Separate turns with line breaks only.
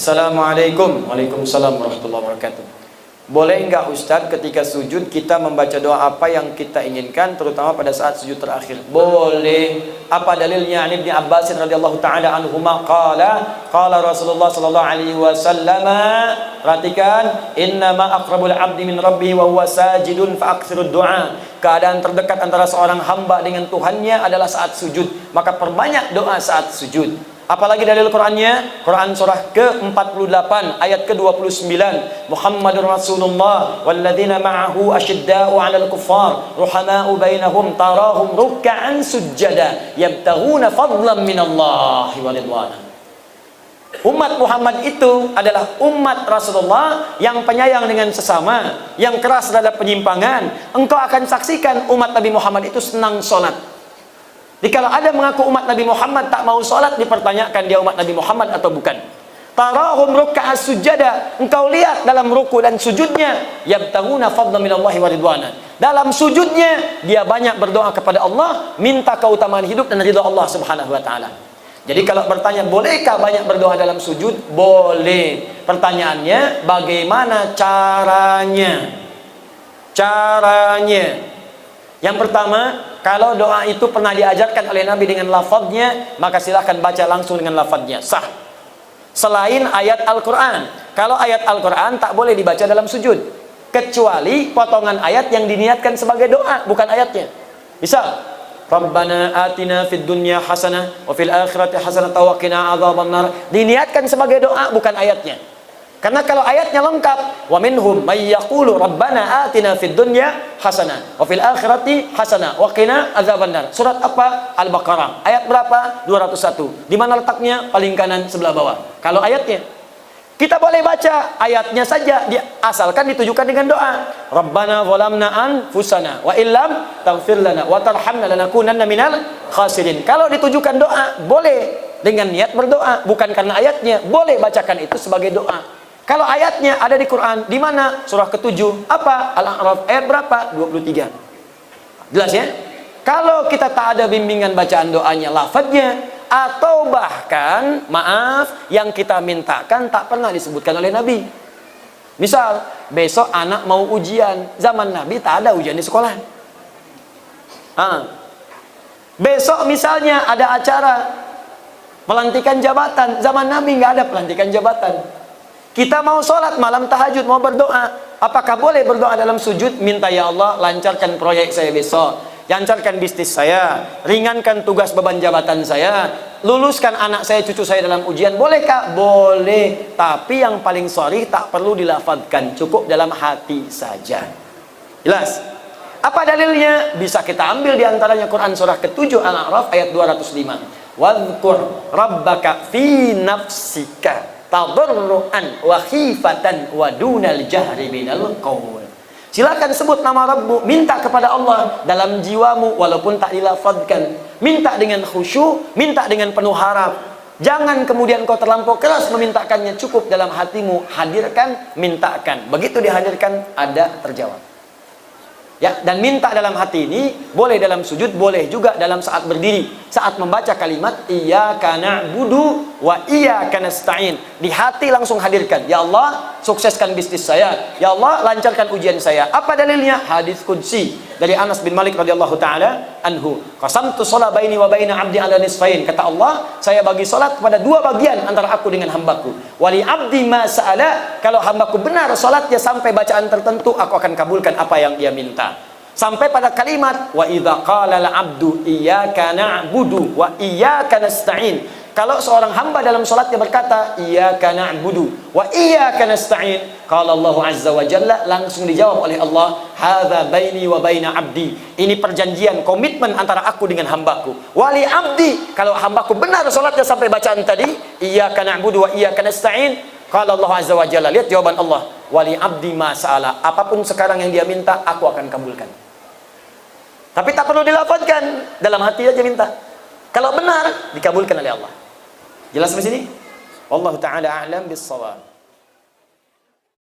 Assalamualaikum. Waalaikumsalam warahmatullahi wabarakatuh. Boleh enggak Ustadz ketika sujud kita membaca doa apa yang kita inginkan, terutama pada saat sujud terakhir? Boleh. Apa dalilnya? Ibnu Abbas radhiyallahu taala anhuma qala Rasulullah sallallahu alaihi wasallam, perhatikan, innama aqrabul abdi min rabbih wa huwa sajidun fa aktsirud du'a. Keadaan terdekat antara seorang hamba dengan Tuhannya adalah saat sujud, maka perbanyak doa saat sujud. Apalagi dalil Qur'annya? Quran surah ke-48 ayat ke-29. Muhammadur Rasulullah walladzina ma'ahu asyidda'u 'alal kuffar ruhama'u bainahum tarahum ruk'an sujjada yabtaghuna fadlan minallahi wa ridwana. Umat Muhammad itu adalah umat Rasulullah yang penyayang dengan sesama, yang keras terhadap penyimpangan. Engkau akan saksikan umat Nabi Muhammad itu senang sholat. Jadi kalau ada mengaku umat Nabi Muhammad tak mau sholat, dipertanyakan dia umat Nabi Muhammad atau bukan. Tarahum ruk'a sujada, engkau lihat dalam ruku dan sujudnya, yabtaghuna fadlan minallahi wa ridwana. Dalam sujudnya dia banyak berdoa kepada Allah, minta keutamaan hidup dan ridha Allah Subhanahu wa taala. Jadi kalau bertanya bolehkah banyak berdoa dalam sujud? Boleh. Pertanyaannya bagaimana caranya? Yang pertama, kalau doa itu pernah diajarkan oleh Nabi dengan lafadznya, maka silahkan baca langsung dengan lafadznya, sah. Selain ayat Al-Quran. Kalau ayat Al-Quran tak boleh dibaca dalam sujud, kecuali potongan ayat yang diniatkan sebagai doa, bukan ayatnya. Misal, Rabbana atina fid dunya hasanah wa fil akhirati hasanah wa qina adzabannar, diniatkan sebagai doa, bukan ayatnya. Karena kalau ayatnya lengkap, wa minhum may yaqulu rabbana atina fid dunya hasanah wa fil akhirati hasanah wa qina adzabannar. Surat apa? Al-Baqarah. Ayat berapa? 201. Di mana letaknya? Paling kanan sebelah bawah. Kalau ayatnya, kita boleh baca ayatnya saja, asalkan ditujukan dengan doa. Rabbana zalamna anfusana wa illam taghfir lana wa tarhamna lanakunanna minal khasirin. Kalau ditujukan doa, boleh dengan niat berdoa, bukan karena ayatnya. Boleh bacakan itu sebagai doa. Kalau ayatnya ada di Quran, di mana? Surah ke-7, apa? Al-A'raf, ayat berapa? 23. Jelas ya? Kalau kita tak ada bimbingan bacaan doanya, lafadznya, atau bahkan, maaf, yang kita mintakan tak pernah disebutkan oleh Nabi. Misal, besok anak mau ujian, zaman Nabi tak ada ujian di sekolah. Besok misalnya ada acara pelantikan jabatan, zaman Nabi nggak ada pelantikan jabatan. Kita mau sholat malam tahajud, mau berdoa, apakah boleh berdoa dalam sujud? Minta, ya Allah lancarkan proyek saya besok, lancarkan bisnis saya, ringankan tugas beban jabatan saya, luluskan anak saya, cucu saya dalam ujian. Bolehkah? Boleh. Tapi yang paling sharih tak perlu dilafadzkan, cukup dalam hati saja. Jelas? Apa dalilnya? Bisa kita ambil diantaranya Quran surah ke-7 Al-A'raf ayat 205. Wadhkur rabbaka fi nafsika tadarruan wa khifatan wa dunal jahri minal qaul. Silakan sebut nama Rabbu, minta kepada Allah dalam jiwamu walaupun tak dilafadzkan. Minta dengan khusyuk, minta dengan penuh harap. Jangan kemudian kau terlampau keras memintakannya, cukup dalam hatimu, hadirkan, mintakan. Begitu dihadirkan, ada terjawab. Ya, dan minta dalam hati ini boleh dalam sujud, boleh juga dalam saat berdiri, saat membaca kalimat iyyaka na'budu wa iyyaka nasta'in. Di hati langsung hadirkan, ya Allah sukseskan bisnis saya, ya Allah lancarkan ujian saya. Apa dalilnya? Hadis qudsi dari Anas bin Malik radhiyallahu taala anhu, qasamtu shalah baini wa baina 'abdi 'ala nisfain. Kata Allah, saya bagi salat kepada dua bagian antara aku dengan hambaku. Wali 'abdi ma sa'ala, kalau hambaku benar salatnya sampai bacaan tertentu, aku akan kabulkan apa yang dia minta. Sampai pada kalimat wa idza qala al-'abdu iyyaka na'budu wa iyyaka nasta'in. Kalau seorang hamba dalam salatnya berkata iyyaka na'budu wa iyyaka nasta'in, qala Allah azza wa jalla, langsung dijawab oleh Allah, hadza baini wa baina 'abdi. Ini perjanjian, komitmen antara aku dengan hambaku. Wali 'abdi, kalau hambaku benar salatnya sampai bacaan tadi iyyaka na'budu wa iyyaka nasta'in, qala Allah azza wa jalla, lihat jawaban Allah, wali 'abdi ma sa'ala, apapun sekarang yang dia minta aku akan kabulkan. Tapi tak perlu dilafadzkan, dalam hati aja minta. Kalau benar, dikabulkan oleh Allah. Jelas di sini? Wallahu taala a'lam bis-shawab.